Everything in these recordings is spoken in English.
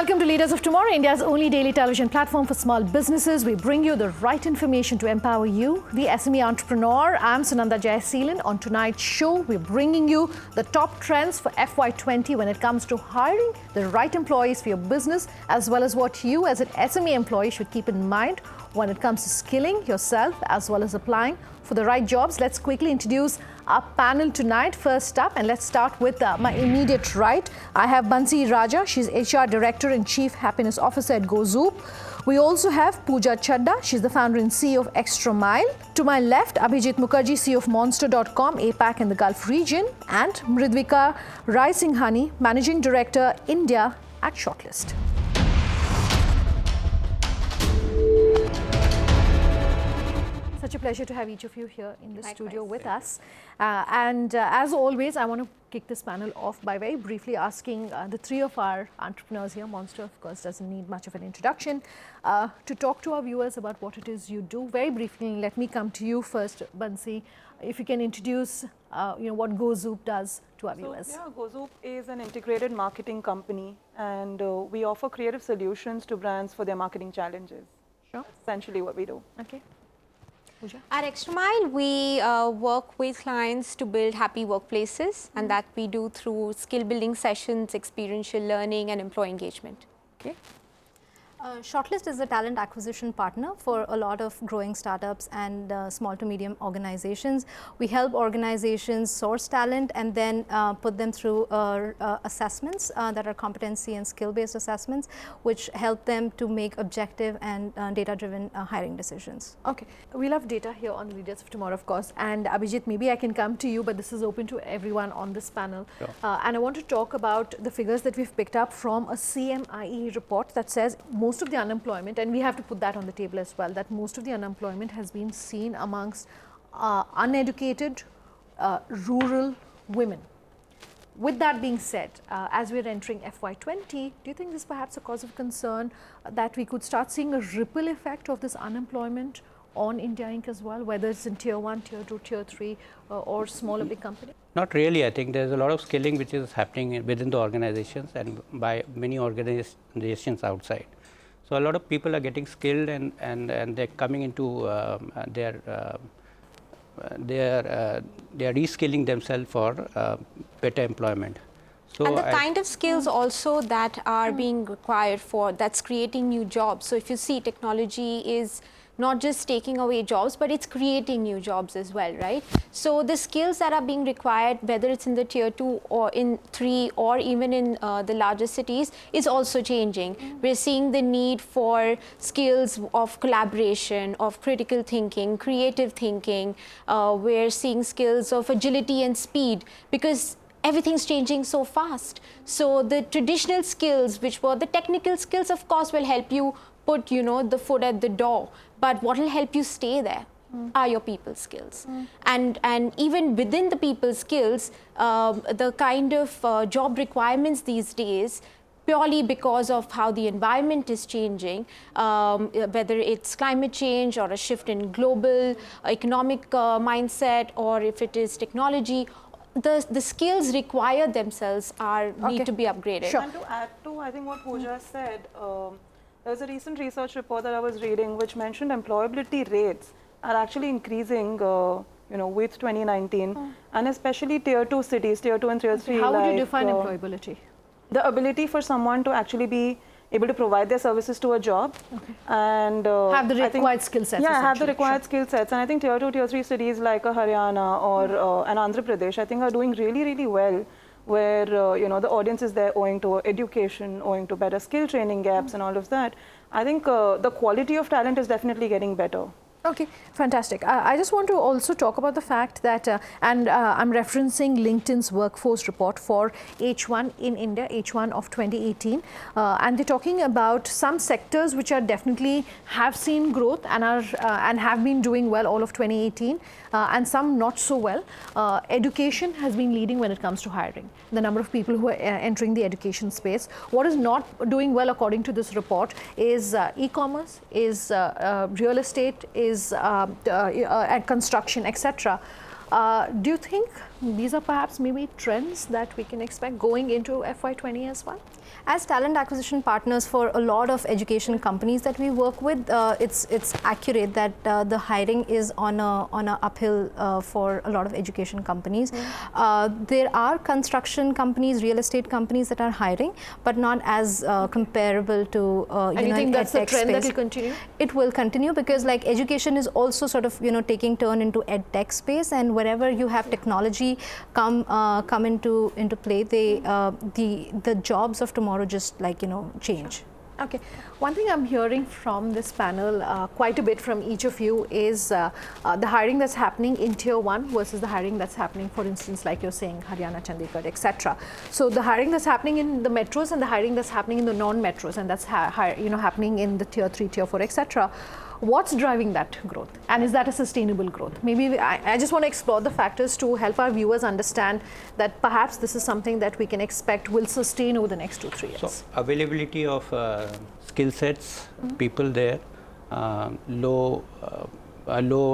Welcome to Leaders of Tomorrow, India's only daily television platform for small businesses. We bring you the right information to empower you, the SME entrepreneur. I'm Sunanda Jayaseelan. On tonight's show, we're bringing you the top trends for FY'20 when it comes to hiring the right employees for your business, as well as what you as an SME employee should keep in mind when it comes to skilling yourself as well as applying for the right jobs. Let's quickly introduce our panel tonight. First up, and let's start with my immediate right. I have Bansi Raja. She's HR Director and Chief Happiness Officer at GoZoop. We also have Pooja Chadda. She's the founder and CEO of Extra Mile. To my left, Abhijit Mukherjee, CEO of Monster.com, APAC and the Gulf region. And Mridvika Rai Singhani, Managing Director, India at Shortlist. Such a pleasure to have each of you here in the studio with us. As always, I want to kick this panel off by very briefly asking the three of our entrepreneurs here. Monster, of course, doesn't need much of an introduction, to talk to our viewers about what it is you do. Very briefly, let me come to you first, Bansi. If you can introduce what GoZoop does to our viewers. Yeah, GoZoop is an integrated marketing company, and we offer creative solutions to brands for their marketing challenges. Sure. That's essentially what we do. Okay. At Extra Mile, we work with clients to build happy workplaces, and that we do through skill building sessions, experiential learning, and employee engagement. Okay. Shortlist is a talent acquisition partner for a lot of growing startups and small to medium organizations. We help organizations source talent and then put them through assessments that are competency and skill-based assessments, which help them to make objective and data-driven hiring decisions. Okay, we love data here on Leaders of Tomorrow, of course. And Abhijit, maybe I can come to you, but this is open to everyone on this panel. Sure. And I want to talk about the figures that we've picked up from a CMIE report that says most of the unemployment, and we have to put that on the table as well, that most of the unemployment has been seen amongst uneducated rural women. With that being said, as we're entering FY'20, do you think this is perhaps a cause of concern that we could start seeing a ripple effect of this unemployment on India Inc. as well, whether it's in Tier 1, Tier 2, Tier 3 or smaller big company? Not really. I think there's a lot of skilling which is happening within the organizations and by many organizations outside. So a lot of people are getting skilled and they're coming into they are reskilling themselves for better employment. So and the kind of skills also that are being required that's creating new jobs. So if you see, technology is not just taking away jobs, but it's creating new jobs as well, right? So the skills that are being required, whether it's in the Tier 2 or in 3 or even in the larger cities, is also changing. We're seeing the need for skills of collaboration, of critical thinking, creative thinking. We're seeing skills of agility and speed, because everything's changing so fast. So the traditional skills, which were the technical skills, of course, will help you put, the foot at the door. But what will help you stay there are your people skills. And even within the people skills, the kind of job requirements these days, purely because of how the environment is changing, whether it's climate change or a shift in global economic mindset, or if it is technology, the skills required themselves need to be upgraded. Sure. And to add to, I think, what Pooja said, there was a recent research report that I was reading which mentioned employability rates are actually increasing, with 2019, and especially Tier 2 cities, Tier 2 and Tier 3. How would you define employability? The ability for someone to actually be able to provide their services to a job, and have the required skill sets. Yeah, have the required skill sets. And I think Tier 2, Tier 3 cities like Haryana or an Andhra Pradesh, I think, are doing really, really well, where the audience is there owing to education, owing to better skill training gaps and all of that. I think the quality of talent is definitely getting better. Okay, fantastic. I just want to also talk about the fact that, I'm referencing LinkedIn's workforce report for H1 in India, H1 of 2018. And they're talking about some sectors which are definitely have seen growth and are and have been doing well all of 2018, and some not so well. Education has been leading when it comes to hiring. The number of people who are entering the education space. What is not doing well, according to this report, is e-commerce, is real estate, is construction, etc. Do you think these are perhaps maybe trends that we can expect going into FY'20 as well? As talent acquisition partners for a lot of education companies that we work with, it's accurate that the hiring is on a uphill for a lot of education companies. There are construction companies, real estate companies that are hiring, but not as comparable to And you think that's the trend that will continue? It will continue because like education is also sort of taking turn into ed tech space, and wherever you have technology come into play, the jobs of tomorrow just change. Okay. One thing I'm hearing from this panel quite a bit from each of you is the hiring that's happening in Tier 1 versus the hiring that's happening, for instance, like you're saying, Haryana, Chandigarh, etc. So the hiring that's happening in the metros and the hiring that's happening in the non-metros, and that's happening in the Tier 3, Tier 4, etc. What's driving that growth, and is that a sustainable growth? Maybe I just want to explore the factors to help our viewers understand that perhaps this is something that we can expect will sustain over the next 2-3 years. So availability of skill sets, people there, low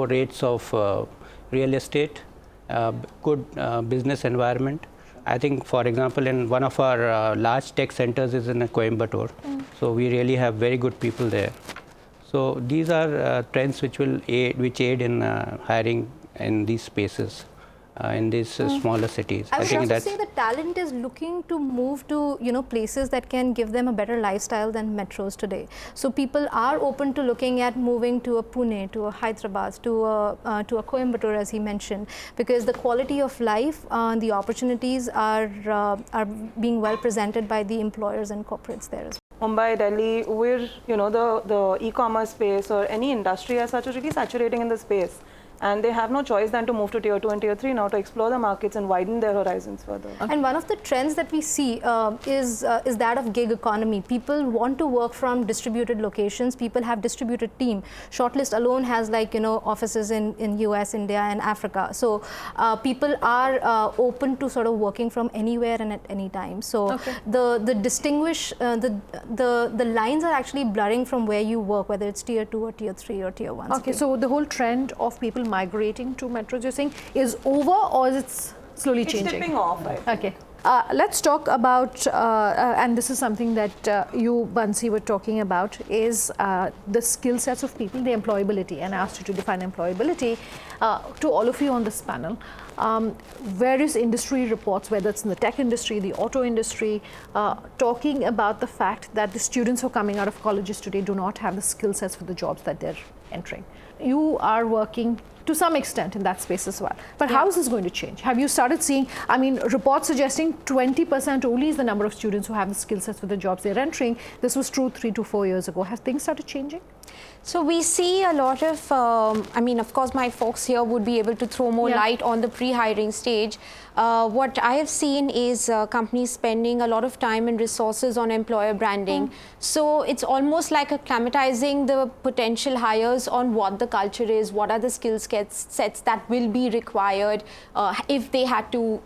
rates of real estate, good business environment. I think, for example, in one of our large tech centers is in Coimbatore, so we really have very good people there. So these are trends which will aid in hiring in these spaces, in these smaller cities. I would also say the talent is looking to move to places that can give them a better lifestyle than metros today. So people are open to looking at moving to a Pune, to a Hyderabad, to a Coimbatore, as he mentioned, because the quality of life, the opportunities are being well presented by the employers and corporates there as well. Mumbai, Delhi, we're, the e-commerce space or any industry as such is really saturating in the space. And they have no choice than to move to Tier 2 and Tier 3 now to explore the markets and widen their horizons further. And one of the trends that we see is that of gig economy. People want to work from distributed locations. People have distributed team. Shortlist alone has offices in US, India and Africa. So people are open to sort of working from anywhere and at any time. So the lines are actually blurring from where you work, whether it's Tier 2 or Tier 3 or Tier 1. Okay, so the whole trend of people migrating to metros, you're saying, is over, or is it slowly changing? It's tipping off, I think. Okay. Let's talk about, and this is something that you, Bansi, were talking about, is the skill sets of people, the employability, and I asked you to define employability. To all of you on this panel, various industry reports, whether it's in the tech industry, the auto industry, talking about the fact that the students who are coming out of colleges today do not have the skill sets for the jobs that they're entering. You are working to some extent in that space as well. But how is this going to change? Have you started seeing, reports suggesting 20% only is the number of students who have the skill sets for the jobs they're entering. This was true 3 to 4 years ago. Have things started changing? So we see a lot of, of course, my folks here would be able to throw more light on the pre-hiring stage. What I have seen is companies spending a lot of time and resources on employer branding. So it's almost like acclimatizing the potential hires on what the culture is, what are the skill sets that will be required if they had to,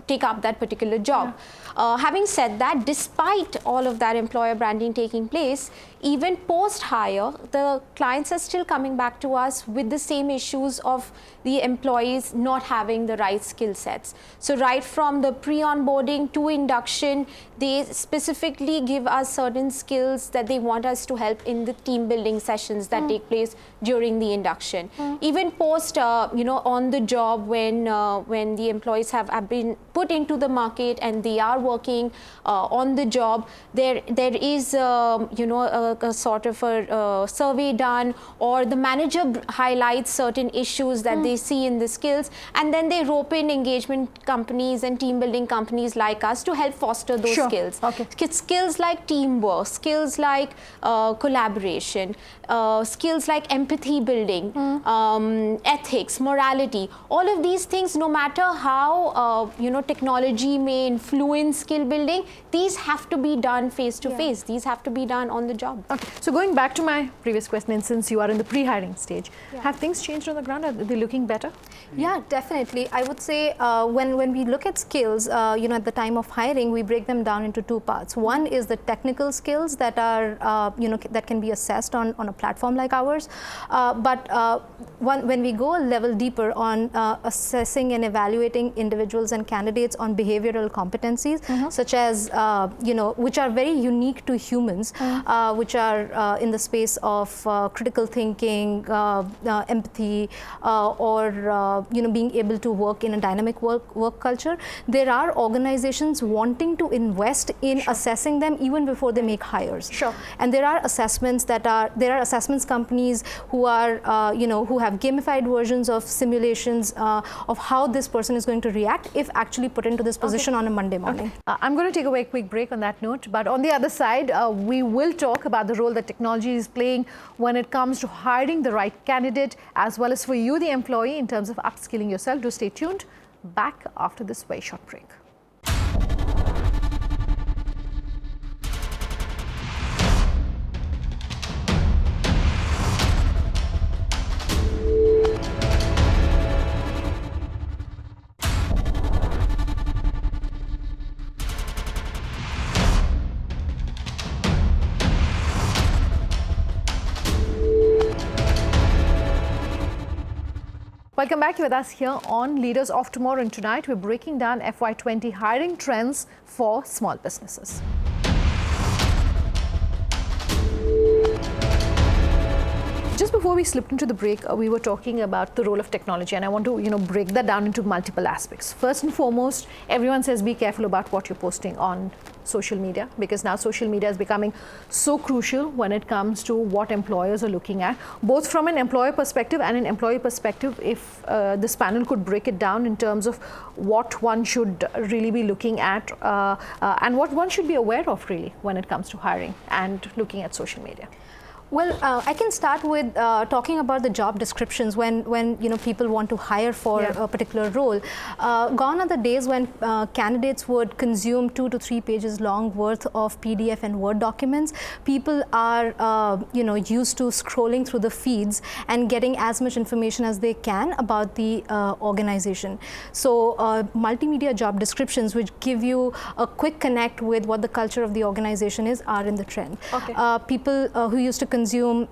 take up that particular job. Having said that, despite all of that employer branding taking place, even post-hire, the clients are still coming back to us with the same issues of the employees not having the right skill sets. So right from the pre-onboarding to induction, they specifically give us certain skills that they want us to help in the team building sessions that take place during the induction. Even post, on the job when the employees have been put into the market and they are working on the job, there is, a sort of a survey done, or the manager highlights certain issues that they see in the skills, and then they rope in engagement companies and team building companies like us to help foster those skills. Skills like teamwork, skills like collaboration, skills like empathy building, ethics, morality, all of these things, no matter how technology may influence skill building, these have to be done face to face. These have to be done on the job. Okay. So going back to my previous question, and since you are in the pre-hiring stage, have things changed on the ground? Are they looking better? Yeah, definitely. I would say when we look at skills, at the time of hiring, we break them down into two parts. One is the technical skills that are, that can be assessed on a platform like ours. When we go a level deeper on assessing and evaluating individuals and candidates on behavioral competencies, such as, which are very unique to humans, which are in the space of critical thinking, empathy, or being able to work in a dynamic work culture. There are organizations wanting to invest in assessing them even before they make hires. Sure. And there are assessments assessments companies who are who have gamified versions of simulations of how this person is going to react if actually put into this position on a Monday morning. I'm going to take a very quick break on that note, but on the other side, we will talk about the role that technology is playing when it comes to hiring the right candidate, as well as for you, the employee, in terms of upskilling yourself. Do stay tuned. Back after this very short break. Welcome back. You're with us here on Leaders of Tomorrow, and tonight we're breaking down FY'20 hiring trends for small businesses. Just before we slipped into the break, we were talking about the role of technology, and I want to break that down into multiple aspects. First and foremost, everyone says be careful about what you're posting on social media, because now social media is becoming so crucial when it comes to what employers are looking at, both from an employer perspective and an employee perspective. If this panel could break it down in terms of what one should really be looking at and what one should be aware of really when it comes to hiring and looking at social media. Well, I can start with talking about the job descriptions when people want to hire for a particular role. Gone are the days when candidates would consume 2 to 3 pages long worth of PDF and Word documents. People are used to scrolling through the feeds and getting as much information as they can about the organization. So multimedia job descriptions, which give you a quick connect with what the culture of the organization is, are in the trend. Okay. People who used to consume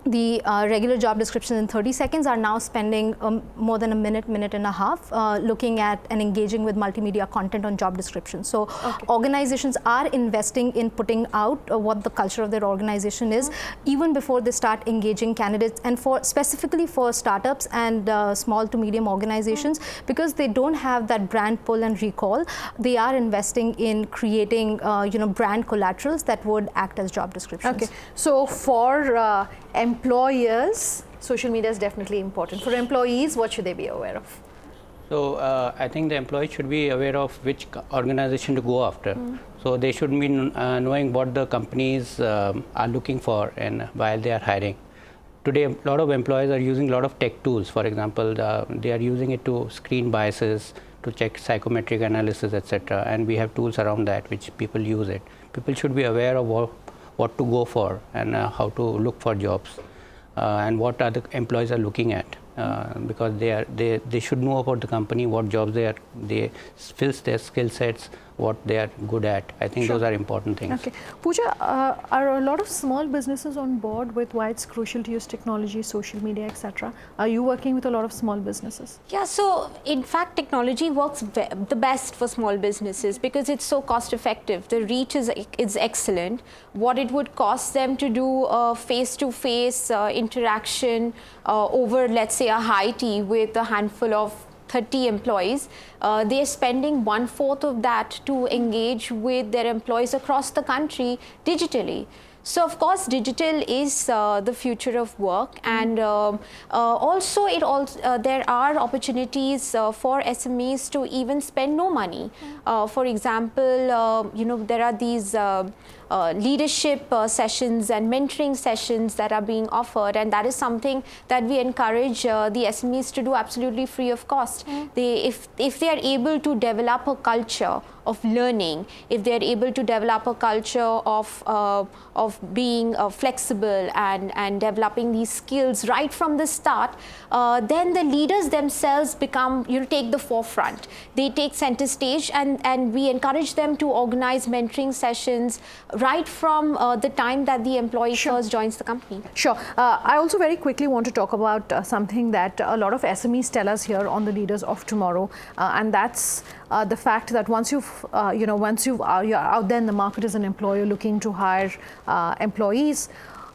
the regular job descriptions in 30 seconds are now spending more than a minute and a half looking at and engaging with multimedia content on job descriptions. So organizations are investing in putting out what the culture of their organization is even before they start engaging candidates, and specifically for startups and small to medium organizations, because they don't have that brand pull and recall. They are investing in creating brand collaterals that would act as job descriptions. Okay, so for employers, social media is definitely important. For employees, what should they be aware of? So I think the employee should be aware of which organization to go after. So they should be knowing what the companies are looking for and while they are hiring. Today, a lot of employees are using a lot of tech tools. For example, they are using it to screen biases, to check psychometric analysis, etc. And we have tools around that which people use it. People should be aware of what to go for and how to look for jobs and what other employees are looking at, because they should know about the company, what jobs they fill their skill sets, what they are good at. I think those are important things. Okay, Pooja, are a lot of small businesses on board with why it's crucial to use technology, social media, etc.? Are you working with a lot of small businesses? Yeah, so in fact, technology works the best for small businesses because it's so cost effective. The reach is excellent. What it would cost them to do face-to-face interaction over, let's say, a high tea with a handful of 30 employees, they're spending 1/4 of that to engage with their employees across the country digitally. So of course, digital is the future of work, and also there are opportunities for SMEs to even spend no money. For example, there are these leadership sessions and mentoring sessions that are being offered, and that is something that we encourage the SMEs to do absolutely free of cost. If they are able to develop a culture of learning, if they're able to develop a culture of being flexible and developing these skills right from the start, then the leaders themselves become, take the forefront. They take center stage, and we encourage them to organize mentoring sessions right from the time that the employee first joins the company. Sure. I also very quickly want to talk about something that a lot of SMEs tell us here on the Leaders of Tomorrow, and that's the fact that once you're out there in the market as an employer looking to hire employees,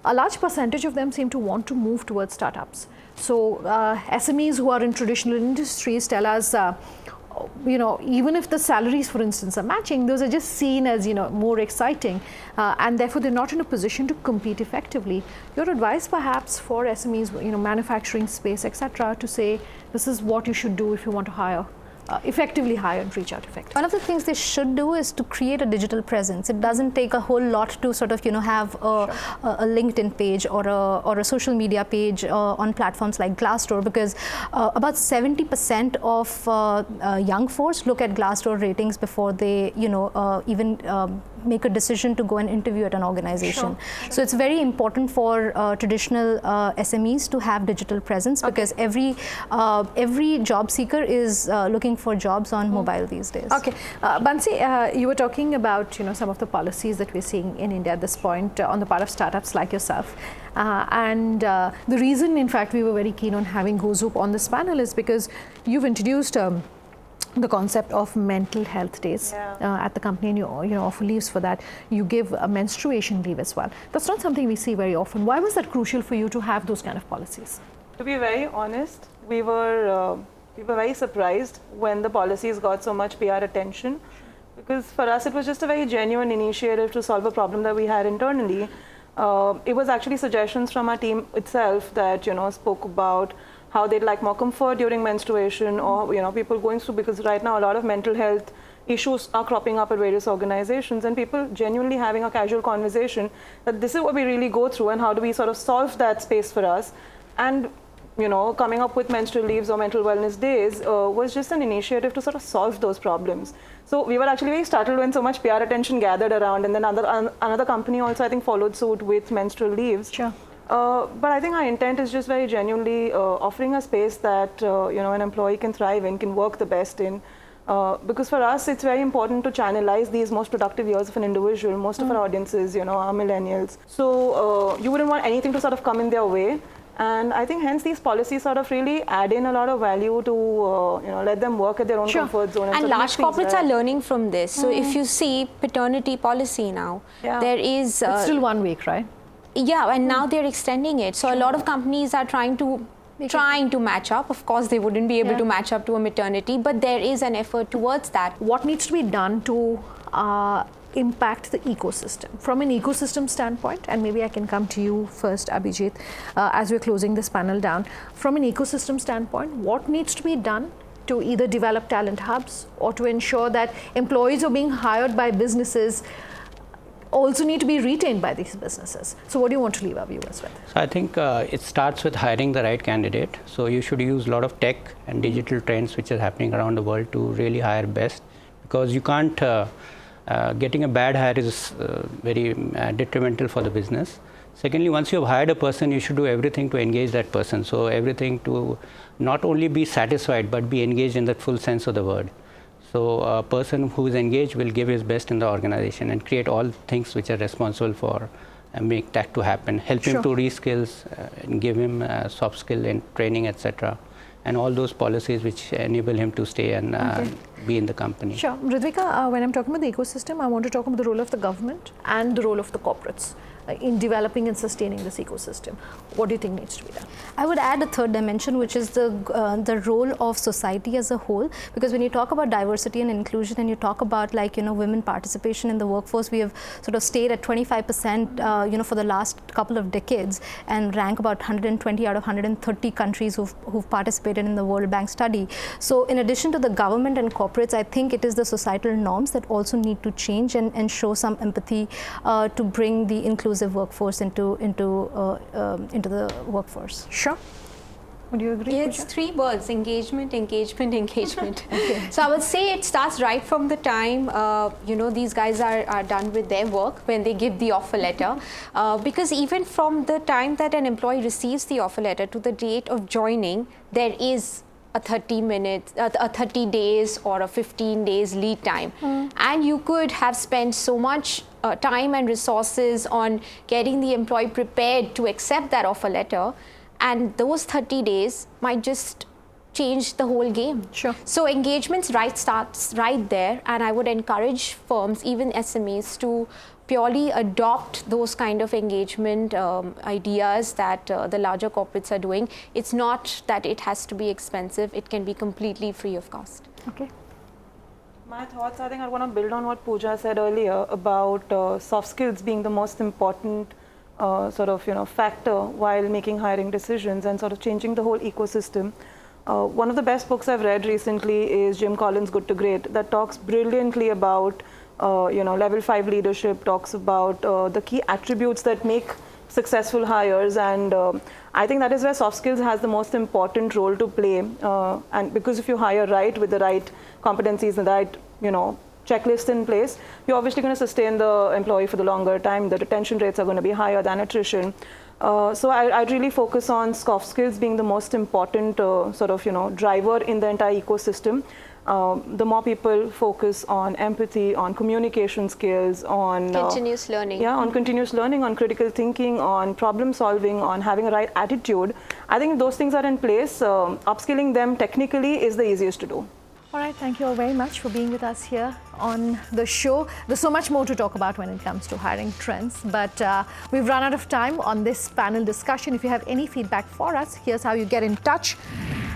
a large percentage of them seem to want to move towards startups. So SMEs who are in traditional industries tell us, even if the salaries, for instance, are matching, those are just seen as, more exciting, and therefore they're not in a position to compete effectively. Your advice, perhaps, for SMEs, manufacturing space, etc., to say this is what you should do if you want to hire. Effectively hire and reach out effectively. One of the things they should do is to create a digital presence. It doesn't take a whole lot to sort of have a LinkedIn page or a social media page on platforms like Glassdoor, because about 70% of young folks look at Glassdoor ratings before they even make a decision to go and interview at an organization. So it's very important for traditional SMEs to have digital presence, because every job seeker is looking for jobs on mobile these days. Okay, Bansi, you were talking about some of the policies that we're seeing in India at this point on the part of startups like yourself, and the reason, in fact, we were very keen on having Gozoop on this panel is because you've introduced the concept of mental health days at the company, and you offer leaves for that. You give a menstruation leave as well. That's not something we see very often. Why was that crucial for you to have those kind of policies? To be very honest, we were very surprised when the policies got so much PR attention, because for us it was just a very genuine initiative to solve a problem that we had internally. It was actually suggestions from our team itself that spoke about how they'd like more comfort during menstruation, or people going through, because right now a lot of mental health issues are cropping up at various organizations, and people genuinely having a casual conversation that this is what we really go through and how do we sort of solve that space for us. And coming up with menstrual leaves or mental wellness days was just an initiative to sort of solve those problems. So we were actually very startled when so much PR attention gathered around, and then another company also, I think, followed suit with menstrual leaves. Sure. But I think our intent is just very genuinely offering a space that an employee can thrive in, can work the best in. Because for us, it's very important to channelize these most productive years of an individual. Most of our audiences, are millennials. So you wouldn't want anything to sort of come in their way. And I think hence these policies sort of really add in a lot of value to let them work at their own comfort zone. And large corporates are learning from this. So if you see paternity policy now, there is... it's still 1 week, right? Yeah, and now they're extending it. So a lot of companies are trying to match up. Of course, they wouldn't be able to match up to a maternity, but there is an effort towards that. What needs to be done to impact the ecosystem from an ecosystem standpoint? And maybe I can come to you first, Abhijit, as we're closing this panel down. From an ecosystem standpoint, what needs to be done to either develop talent hubs or to ensure that employees are being hired by businesses also need to be retained by these businesses? So what do you want to leave our viewers with? So I think it starts with hiring the right candidate. So you should use a lot of tech and digital trends which are happening around the world to really hire best, because you can't getting a bad hire is very detrimental for the business. Secondly, once you've hired a person, you should do everything to engage that person. So everything to not only be satisfied, but be engaged in the full sense of the word. So a person who is engaged will give his best in the organization and create all things which are responsible for make that to happen. Help him to reskills and give him soft skill and training, etc. And all those policies which enable him to stay and be in the company. Sure. Ritvika, when I'm talking about the ecosystem, I want to talk about the role of the government and the role of the corporates in developing and sustaining this ecosystem. What do you think needs to be done? I would add a third dimension, which is the role of society as a whole, because when you talk about diversity and inclusion and you talk about women participation in the workforce, we have sort of stayed at 25% for the last couple of decades and rank about 120 out of 130 countries who've participated in the World Bank study. So in addition to the government and corporates, I think it is the societal norms that also need to change and show some empathy to bring the inclusive workforce into the workforce. Sure. Would you agree? It's Pooja? 3 words: engagement, engagement, engagement. So I would say it starts right from the time these guys are done with their work when they give the offer letter, because even from the time that an employee receives the offer letter to the date of joining, there is a 30 days or a 15 days lead time, and you could have spent so much time and resources on getting the employee prepared to accept that offer letter, and those 30 days might just change the whole game. Sure. So engagement starts right there, and I would encourage firms, even SMEs, to purely adopt those kind of engagement ideas that the larger corporates are doing. It's not that it has to be expensive, it can be completely free of cost. Okay. My thoughts, I think I want to build on what Pooja said earlier about soft skills being the most important factor while making hiring decisions and sort of changing the whole ecosystem. One of the best books I've read recently is Jim Collins' Good to Great, that talks brilliantly about level 5 leadership, talks about the key attributes that make successful hires, and I think that is where soft skills has the most important role to play. And because if you hire right with the right competencies and the right checklist in place, you're obviously going to sustain the employee for the longer time. The retention rates are going to be higher than attrition. So I'd really focus on soft skills being the most important driver in the entire ecosystem. The more people focus on empathy, on communication skills, on Continuous learning. Yeah, on continuous learning, on critical thinking, on problem solving, on having a right attitude. I think if those things are in place, upskilling them technically is the easiest to do. All right, thank you all very much for being with us here on the show. There's so much more to talk about when it comes to hiring trends, but we've run out of time on this panel discussion. If you have any feedback for us, here's how you get in touch.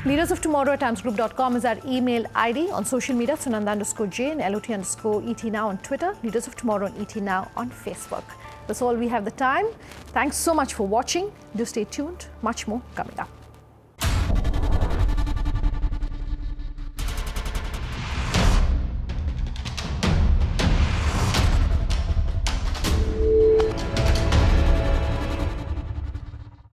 leadersoftomorrow@timesgroup.com is our email ID. On social media, Sunanda_J and LOT_ET Now on Twitter, Leaders of Tomorrow and ET Now on Facebook. That's all we have the time. Thanks so much for watching. Do stay tuned. Much more coming up.